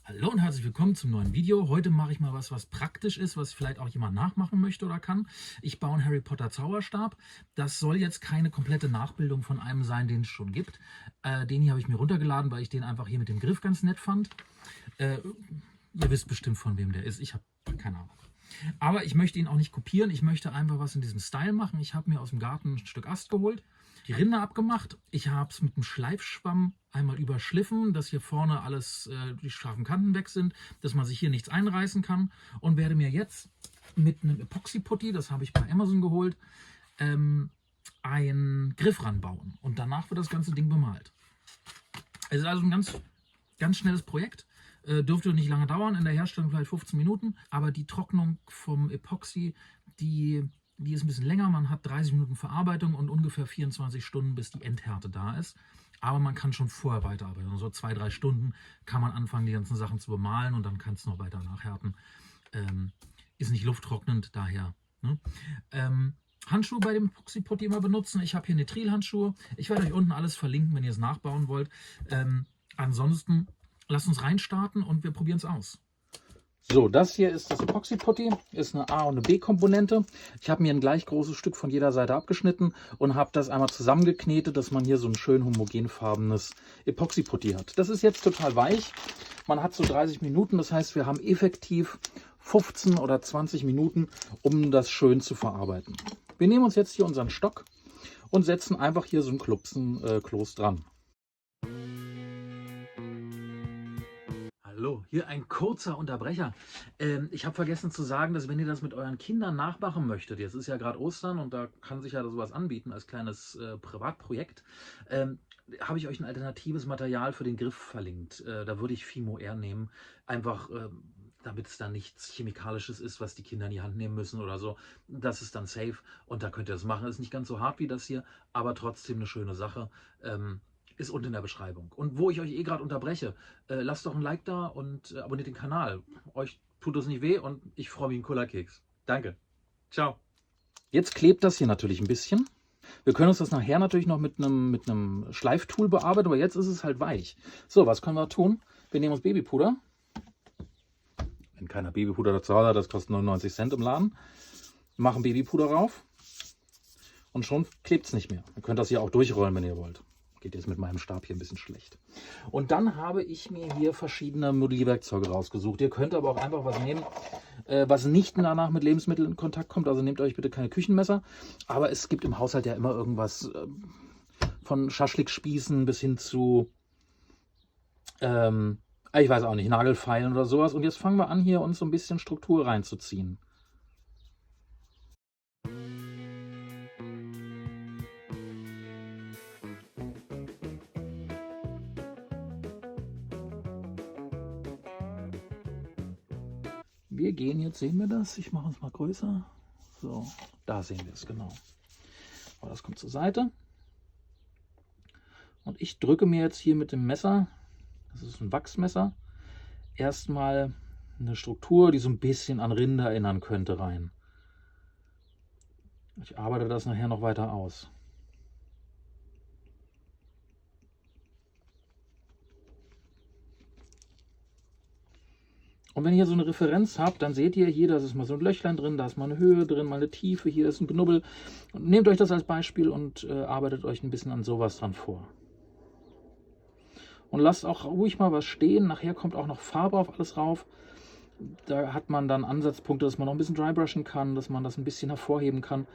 Hallo und herzlich willkommen zum neuen Video. Heute mache ich mal was praktisch ist, was vielleicht auch jemand nachmachen möchte oder kann. Ich baue einen Harry Potter Zauberstab. Das soll jetzt keine komplette Nachbildung von einem sein, den es schon gibt. Den hier habe ich mir runtergeladen, weil ich den einfach hier mit dem Griff ganz nett fand. Ihr wisst bestimmt, von wem der ist. Ich habe keine Ahnung. Aber ich möchte ihn auch nicht kopieren. Ich möchte einfach was in diesem Style machen. Ich habe mir aus dem Garten ein Stück Ast geholt, die Rinde abgemacht. Ich habe es mit einem Schleifschwamm einmal überschliffen, dass hier vorne alles, die scharfen Kanten weg sind, dass man sich hier nichts einreißen kann. Und werde mir jetzt mit einem Epoxy-Putty, das habe ich bei Amazon geholt, einen Griff ranbauen. Und danach wird das ganze Ding bemalt. Es ist also ein ganz schnelles Projekt. Dürfte nicht lange dauern, in der Herstellung vielleicht 15 Minuten, aber die Trocknung vom Epoxy, die ist ein bisschen länger. Man hat 30 Minuten Verarbeitung und ungefähr 24 Stunden, bis die Endhärte da ist. Aber man kann schon vorher weiterarbeiten. So 2-3 Stunden kann man anfangen, die ganzen Sachen zu bemalen und dann kann es noch weiter nachhärten. Ist nicht lufttrocknend, daher. Ne? Handschuhe bei dem Epoxy-Putty immer benutzen. Ich habe hier Nitrilhandschuhe. Ich werde euch unten alles verlinken, wenn ihr es nachbauen wollt. Ansonsten lasst uns reinstarten und wir probieren es aus. So, das hier ist das Epoxy-Putty, ist eine A- und eine B-Komponente. Ich habe mir ein gleich großes Stück von jeder Seite abgeschnitten und habe das einmal zusammengeknetet, dass man hier so ein schön homogenfarbenes Epoxy-Putty hat. Das ist jetzt total weich. Man hat so 30 Minuten, das heißt, wir haben effektiv 15 oder 20 Minuten, um das schön zu verarbeiten. Wir nehmen uns jetzt hier unseren Stock und setzen einfach hier so ein Kloß dran. Hallo, hier ein kurzer Unterbrecher. Ich habe vergessen zu sagen, dass wenn ihr das mit euren Kindern nachmachen möchtet, jetzt ist ja gerade Ostern und da kann sich ja sowas anbieten als kleines Privatprojekt, habe ich euch ein alternatives Material für den Griff verlinkt. Da würde ich Fimo Air nehmen, einfach damit es dann nichts Chemikalisches ist, was die Kinder in die Hand nehmen müssen oder so. Das ist dann safe und da könnt ihr das machen. Ist nicht ganz so hart wie das hier, aber trotzdem eine schöne Sache. Ist unten in der Beschreibung. Und wo ich euch gerade unterbreche, lasst doch ein Like da und abonniert den Kanal. Euch tut das nicht weh und ich freue mich einen Cola-Keks. Danke. Ciao. Jetzt klebt das hier natürlich ein bisschen. Wir können uns das nachher natürlich noch mit einem Schleiftool bearbeiten, aber jetzt ist es halt weich. So, was können wir tun? Wir nehmen uns Babypuder. Wenn keiner Babypuder dazu hat, das kostet 99 Cent im Laden. Machen Babypuder rauf und schon klebt es nicht mehr. Ihr könnt das hier auch durchrollen, wenn ihr wollt. Geht jetzt mit meinem Stab hier ein bisschen schlecht. Und dann habe ich mir hier verschiedene Modellierwerkzeuge rausgesucht. Ihr könnt aber auch einfach was nehmen, was nicht danach mit Lebensmitteln in Kontakt kommt. Also nehmt euch bitte keine Küchenmesser. Aber es gibt im Haushalt ja immer irgendwas von Schaschlikspießen bis hin zu, ich weiß auch nicht, Nagelfeilen oder sowas. Und jetzt fangen wir an, hier uns so ein bisschen Struktur reinzuziehen. Wir gehen jetzt, sehen wir das? Ich mache es mal größer. So, da sehen wir es genau. Aber das kommt zur Seite. Und ich drücke mir jetzt hier mit dem Messer, das ist ein Wachsmesser, erstmal eine Struktur, die so ein bisschen an Rinde erinnern könnte, rein. Ich arbeite das nachher noch weiter aus. Und wenn ihr so eine Referenz habt, dann seht ihr hier, da ist mal so ein Löchlein drin, da ist mal eine Höhe drin, mal eine Tiefe, hier ist ein Knubbel. Und nehmt euch das als Beispiel und arbeitet euch ein bisschen an sowas dran vor. Und lasst auch ruhig mal was stehen, nachher kommt auch noch Farbe auf alles rauf. Da hat man dann Ansatzpunkte, dass man noch ein bisschen drybrushen kann, dass man das ein bisschen hervorheben kann.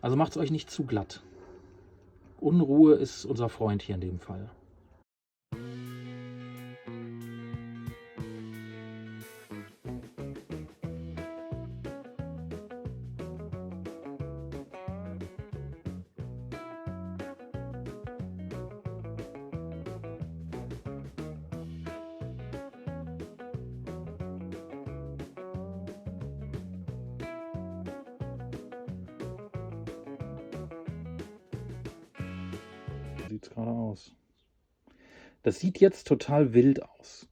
Also macht es euch nicht zu glatt. Unruhe ist unser Freund hier in dem Fall. Sieht es gerade aus. Das sieht jetzt total wild aus.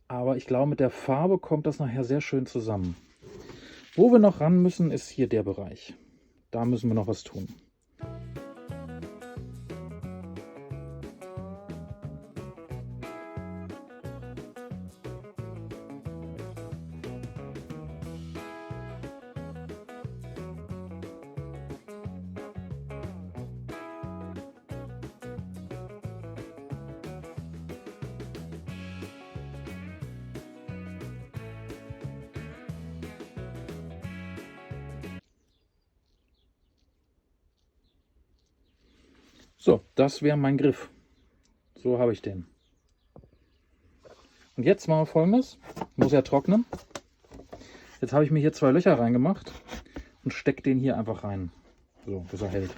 Aber ich glaube, mit der Farbe kommt das nachher sehr schön zusammen. Wo wir noch ran müssen, ist hier der Bereich. Da müssen wir noch was tun. So, das wäre mein Griff. So habe ich den. Und jetzt machen wir Folgendes. Muss ja trocknen. Jetzt habe ich mir hier 2 Löcher reingemacht und stecke den hier einfach rein. So, dass er hält.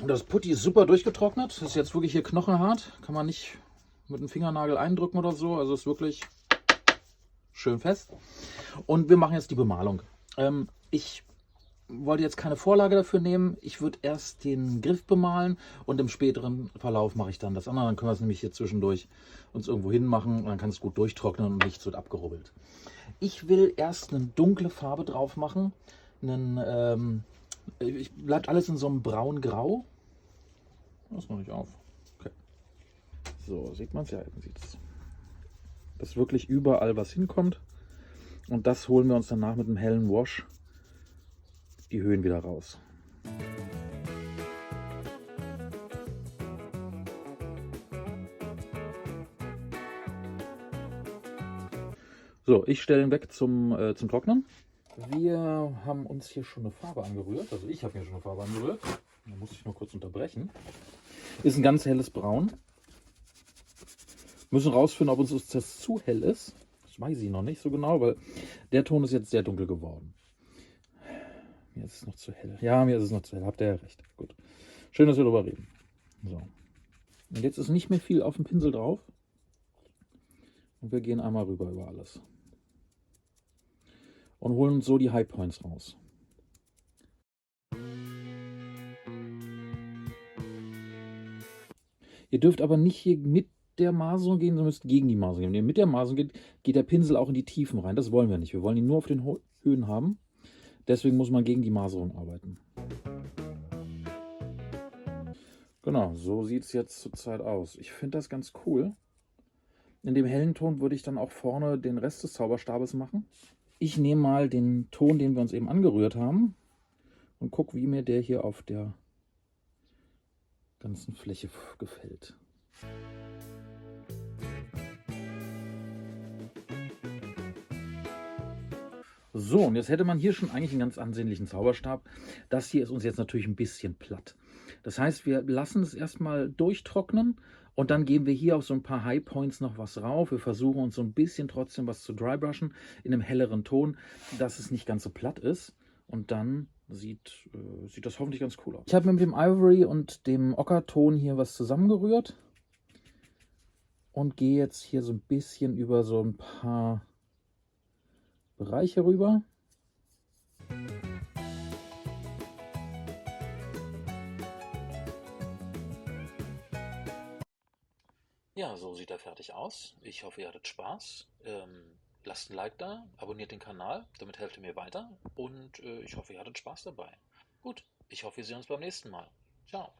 Und das Putti ist super durchgetrocknet. Das ist jetzt wirklich hier knochenhart. Kann man nicht mit dem Fingernagel eindrücken oder so. Also ist wirklich schön fest. Und wir machen jetzt die Bemalung. Ich wollte jetzt keine Vorlage dafür nehmen. Ich würde erst den Griff bemalen und im späteren Verlauf mache ich dann das andere. Dann können wir es nämlich hier zwischendurch uns irgendwo hin machen und dann kann es gut durchtrocknen und nichts wird abgerubbelt. Ich will erst eine dunkle Farbe drauf machen. Bleibt alles in so einem braun-grau. Das ist noch nicht auf. Okay. So, sieht man es ja. Man sieht es. Dass wirklich überall was hinkommt. Und das holen wir uns danach mit einem hellen Wash die Höhen wieder raus. So, ich stelle ihn weg zum Trocknen. Wir haben uns hier schon eine Farbe angerührt. Also ich habe hier schon eine Farbe angerührt. Da muss ich nur kurz unterbrechen. Ist ein ganz helles Braun. Müssen rausfinden, ob uns das zu hell ist. Das weiß ich noch nicht so genau, weil der Ton ist jetzt sehr dunkel geworden. Mir ist es noch zu hell. Ja, mir ist es noch zu hell. Habt ihr ja recht. Gut. Schön, dass wir darüber reden. So. Und jetzt ist nicht mehr viel auf dem Pinsel drauf. Und wir gehen einmal rüber über alles. Und holen uns so die High Points raus. Ihr dürft aber nicht hier mit der Maserung gehen, sondern müsst gegen die Maserung gehen. Wenn ihr mit der Maserung geht, geht der Pinsel auch in die Tiefen rein. Das wollen wir nicht. Wir wollen ihn nur auf den Höhen haben. Deswegen muss man gegen die Maserung arbeiten. Genau, so sieht es jetzt zurzeit aus. Ich finde das ganz cool. In dem hellen Ton würde ich dann auch vorne den Rest des Zauberstabes machen. Ich nehme mal den Ton, den wir uns eben angerührt haben und gucke, wie mir der hier auf der ganzen Fläche gefällt. So, und jetzt hätte man hier schon eigentlich einen ganz ansehnlichen Zauberstab. Das hier ist uns jetzt natürlich ein bisschen platt. Das heißt, wir lassen es erstmal durchtrocknen und dann geben wir hier auf so ein paar High Points noch was rauf. Wir versuchen uns so ein bisschen trotzdem was zu drybrushen in einem helleren Ton, dass es nicht ganz so platt ist. Und dann sieht das hoffentlich ganz cool aus. Ich habe mir mit dem Ivory und dem Ockerton hier was zusammengerührt und gehe jetzt hier so ein bisschen über so ein paar Bereiche rüber. Ja, so sieht er fertig aus. Ich hoffe, ihr hattet Spaß. Lasst ein Like da, abonniert den Kanal, damit helft ihr mir weiter. Und ich hoffe, ihr hattet Spaß dabei. Gut, ich hoffe, wir sehen uns beim nächsten Mal. Ciao.